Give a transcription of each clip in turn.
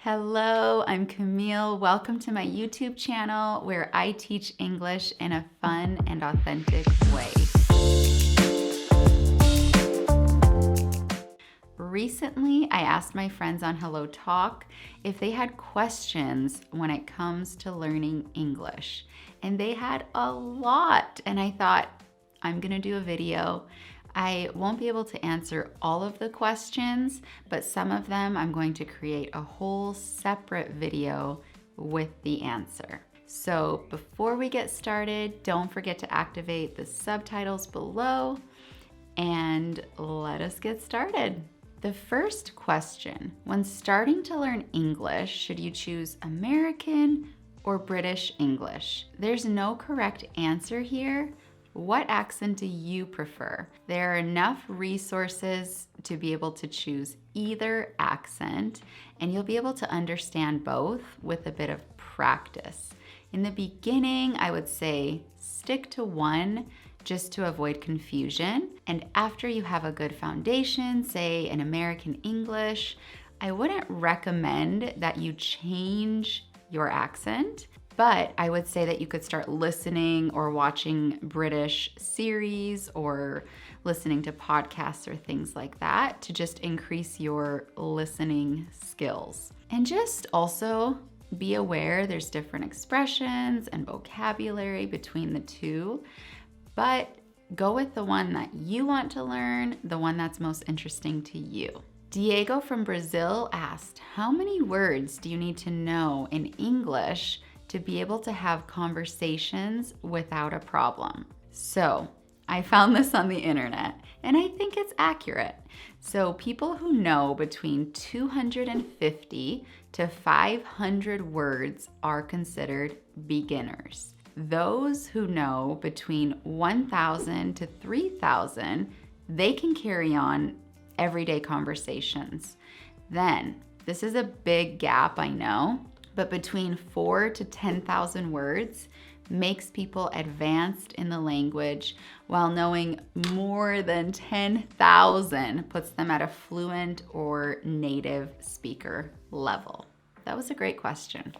Hello, I'm Camille. Welcome to my YouTube channel where I teach English in a fun and authentic way. Recently, I asked my friends on HelloTalk if they had questions when it comes to learning English. And they had a lot. And I thought, I'm gonna do a video. I won't be able to answer all of the questions, but some of them I'm going to create a whole separate video with the answer. So before we get started, don't forget to activate the subtitles below and let us get started. The first question, when starting to learn English, should you choose American or British English? There's no correct answer here. What accent do you prefer? There are enough resources to be able to choose either accent, and you'll be able to understand both with a bit of practice. In the beginning, I would say stick to one just to avoid confusion. And after you have a good foundation, say in American English, I wouldn't recommend that you change your accent. But I would say that you could start listening or watching British series or listening to podcasts or things like that to just increase your listening skills. And just also be aware there's different expressions and vocabulary between the two, but go with the one that you want to learn, the one that's most interesting to you. Diego from Brazil asked, how many words do you need to know in English to be able to have conversations without a problem? So I found this on the internet and I think it's accurate. So people who know between 250 to 500 words are considered beginners. Those who know between 1,000 to 3,000, they can carry on everyday conversations. Then, this is a big gap, I know, but between 4,000 to 10,000 words makes people advanced in the language, while knowing more than 10,000 puts them at a fluent or native speaker level. That was a great question.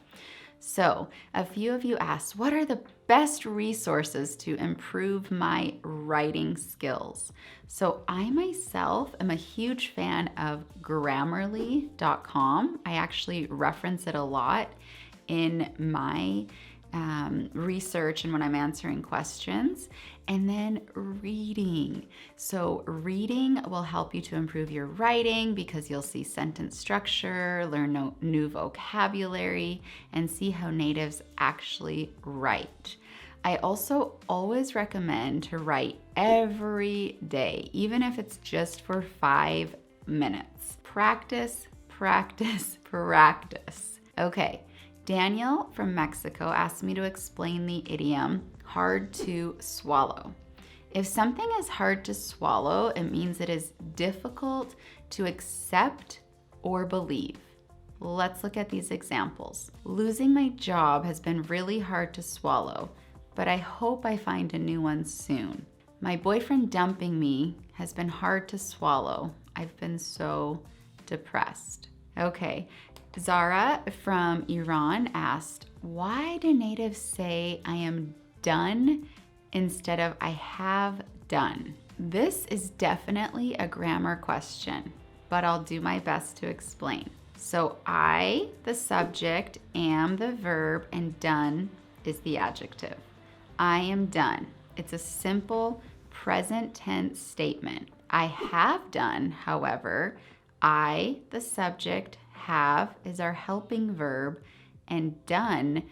So a few of you asked, what are the best resources to improve my writing skills? So I myself am a huge fan of Grammarly.com. I actually reference it a lot in my research and when I'm answering questions. And then reading. So reading will help you to improve your writing because you'll see sentence structure, learn new vocabulary, and see how natives actually write. I also always recommend to write every day, even if it's just for 5 minutes. Practice, practice, practice. Okay. Daniel from Mexico asked me to explain the idiom, hard to swallow. If something is hard to swallow, it means it is difficult to accept or believe. Let's look at these examples. Losing my job has been really hard to swallow, but I hope I find a new one soon. My boyfriend dumping me has been hard to swallow. I've been so depressed. Okay. Zara from Iran asked, why do natives say I am done instead of I have done? This is definitely a grammar question, but I'll do my best to explain. So I, the subject, am the verb, and done is the adjective. I am done. It's a simple present tense statement. I have done, however, I, the subject, have is our helping verb, and done,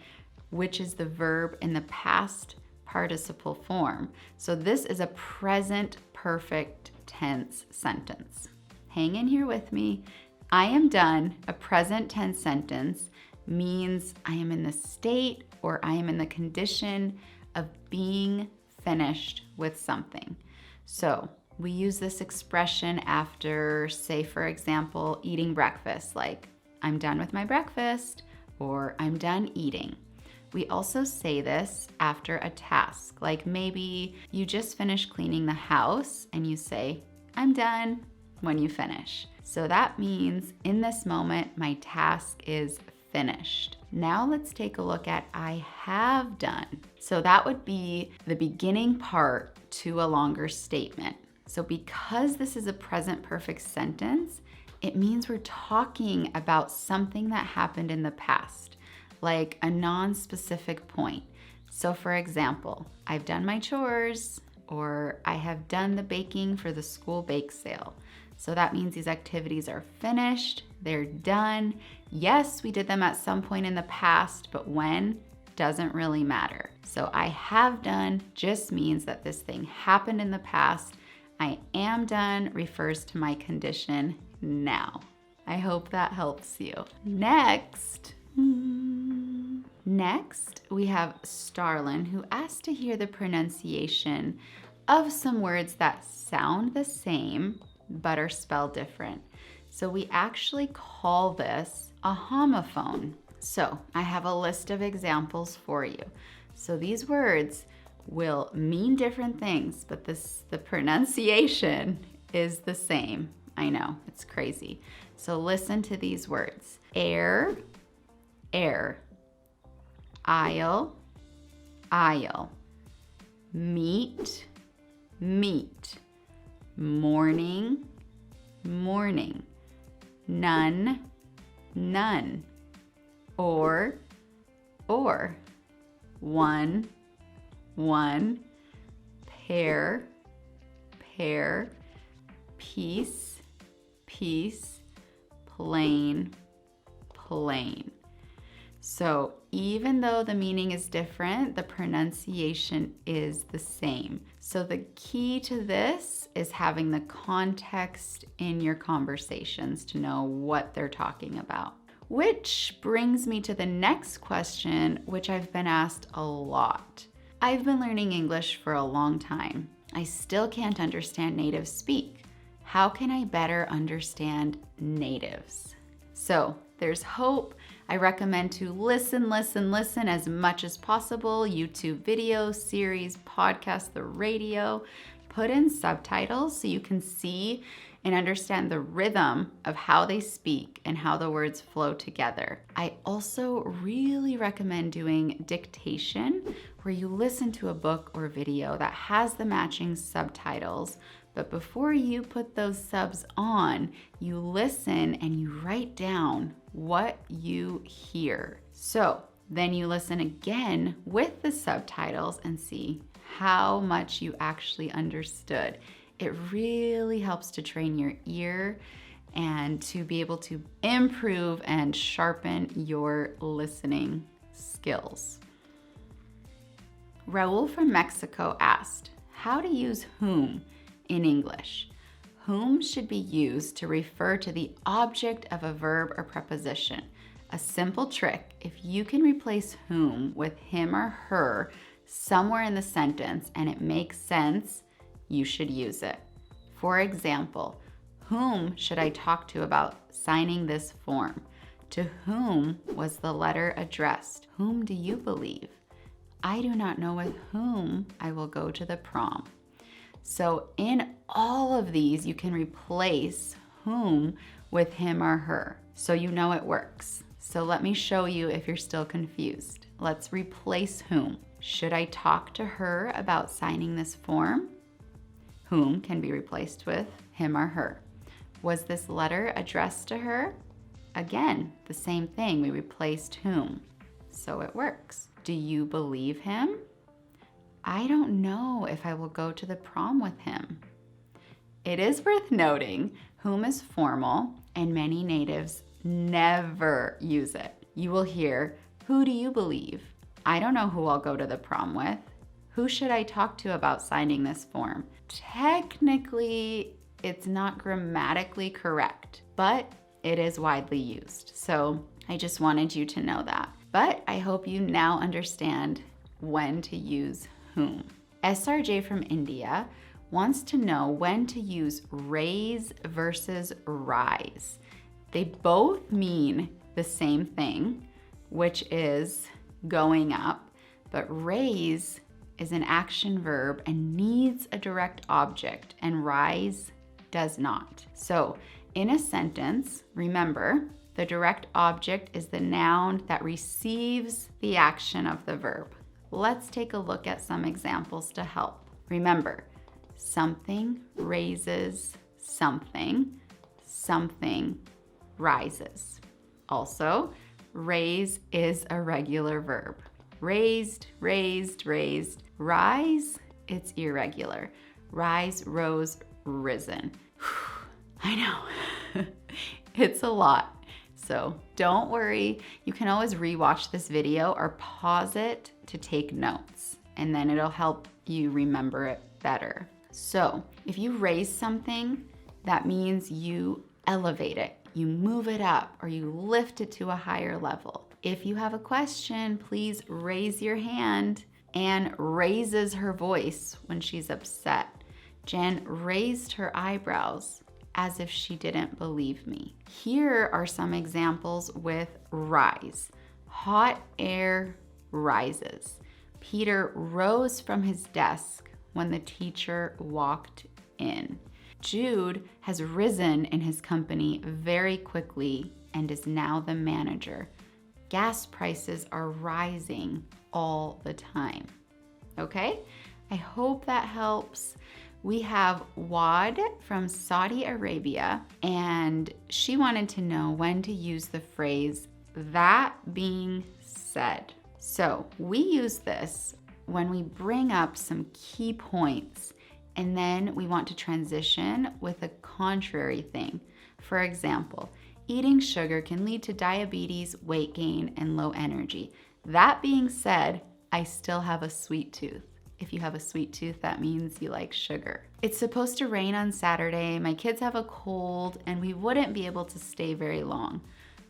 which is the verb in the past participle form. So this is a present perfect tense sentence. Hang in here with me. I am done, a present tense sentence, means I am in the state or I am in the condition of being finished with something. So we use this expression after, say, for example, eating breakfast, like, I'm done with my breakfast, or I'm done eating. We also say this after a task, like maybe you just finished cleaning the house and you say, I'm done. when you finish. So that means in this moment, my task is finished. Now let's take a look at I have done. So that would be the beginning part to a longer statement. So because this is a present perfect sentence, it means we're talking about something that happened in the past, like a non-specific point. So for example, I've done my chores, or I have done the baking for the school bake sale. So that means these activities are finished, they're done. Yes, we did them at some point in the past, but when doesn't really matter. So I have done just means that this thing happened in the past. I am done refers to my condition now. I hope that helps you. Next, we have Starlin, who asked to hear the pronunciation of some words that sound the same but are spelled different. So we actually call this a homophone. So I have a list of examples for you. So these words will mean different things, but the pronunciation is the same. I know, it's crazy. So listen to these words. Air, air. Aisle, aisle. Meat, meat. Morning, morning. None, none. Or. One, one. Pair, pair. Piece, piece. Plain, plain. So even though the meaning is different, the pronunciation is the same. So the key to this is having the context in your conversations to know what they're talking about. Which brings me to the next question, which I've been asked a lot. I've been learning English for a long time. I still can't understand natives speak. How can I better understand natives? So there's hope. I recommend to listen as much as possible. YouTube videos, series, podcasts, the radio. Put in subtitles so you can see and understand the rhythm of how they speak and how the words flow together. I also really recommend doing dictation, where you listen to a book or video that has the matching subtitles. But before you put those subs on, you listen and you write down what you hear. So then you listen again with the subtitles and see how much you actually understood. It really helps to train your ear and to be able to improve and sharpen your listening skills. Raul from Mexico asked, how to use whom in English? Whom should be used to refer to the object of a verb or preposition. A simple trick, if you can replace whom with him or her somewhere in the sentence and it makes sense, you should use it. For example, whom should I talk to about signing this form? To whom was the letter addressed? Whom do you believe? I do not know with whom I will go to the prom. So in all of these, you can replace whom with him or her, so you know it works. So let me show you if you're still confused. Let's replace whom. Should I talk to her about signing this form? Whom can be replaced with him or her. Was this letter addressed to her? Again, the same thing, we replaced whom. So it works. Do you believe him? I don't know if I will go to the prom with him. It is worth noting, whom is formal and many natives never use it. You will hear, who do you believe? I don't know who I'll go to the prom with. Who should I talk to about signing this form? Technically, it's not grammatically correct, but it is widely used. So I just wanted you to know that. But I hope you now understand when to use whom. SRJ from India wants to know when to use raise versus rise. They both mean the same thing, which is going up, but raise is an action verb and needs a direct object, and rise does not. So in a sentence, remember, the direct object is the noun that receives the action of the verb. Let's take a look at some examples to help. Remember, something raises something, something rises. Also, raise is a regular verb. Raised, raised, raised. Rise, it's irregular. Rise, rose, risen. I know, it's a lot. So don't worry, you can always rewatch this video or pause it to take notes, and then it'll help you remember it better. So if you raise something, that means you elevate it, you move it up, or you lift it to a higher level. If you have a question, please raise your hand. Anne raises her voice when she's upset. Jen raised her eyebrows as if she didn't believe me. Here are some examples with rise. Hot air rises. Peter rose from his desk when the teacher walked in. Jude has risen in his company very quickly and is now the manager. Gas prices are rising all the time. Okay? I hope that helps. We have Wad from Saudi Arabia, and she wanted to know when to use the phrase, that being said. So we use this when we bring up some key points, and then we want to transition with a contrary thing. For example, eating sugar can lead to diabetes, weight gain, and low energy. That being said, I still have a sweet tooth. If you have a sweet tooth, that means you like sugar. It's supposed to rain on Saturday. My kids have a cold, and we wouldn't be able to stay very long.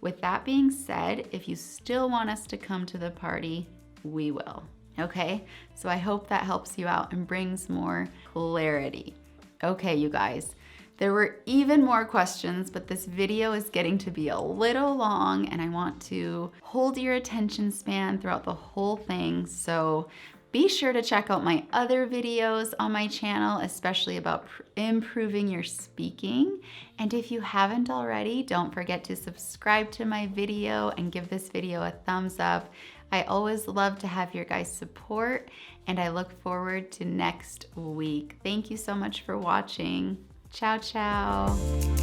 With that being said, if you still want us to come to the party, we will. Okay? So I hope that helps you out and brings more clarity. Okay, you guys. There were even more questions, but this video is getting to be a little long, and I want to hold your attention span throughout the whole thing. So be sure to check out my other videos on my channel, especially about improving your speaking. And if you haven't already, don't forget to subscribe to my video and give this video a thumbs up. I always love to have your guys' support, and I look forward to next week. Thank you so much for watching. Ciao, ciao.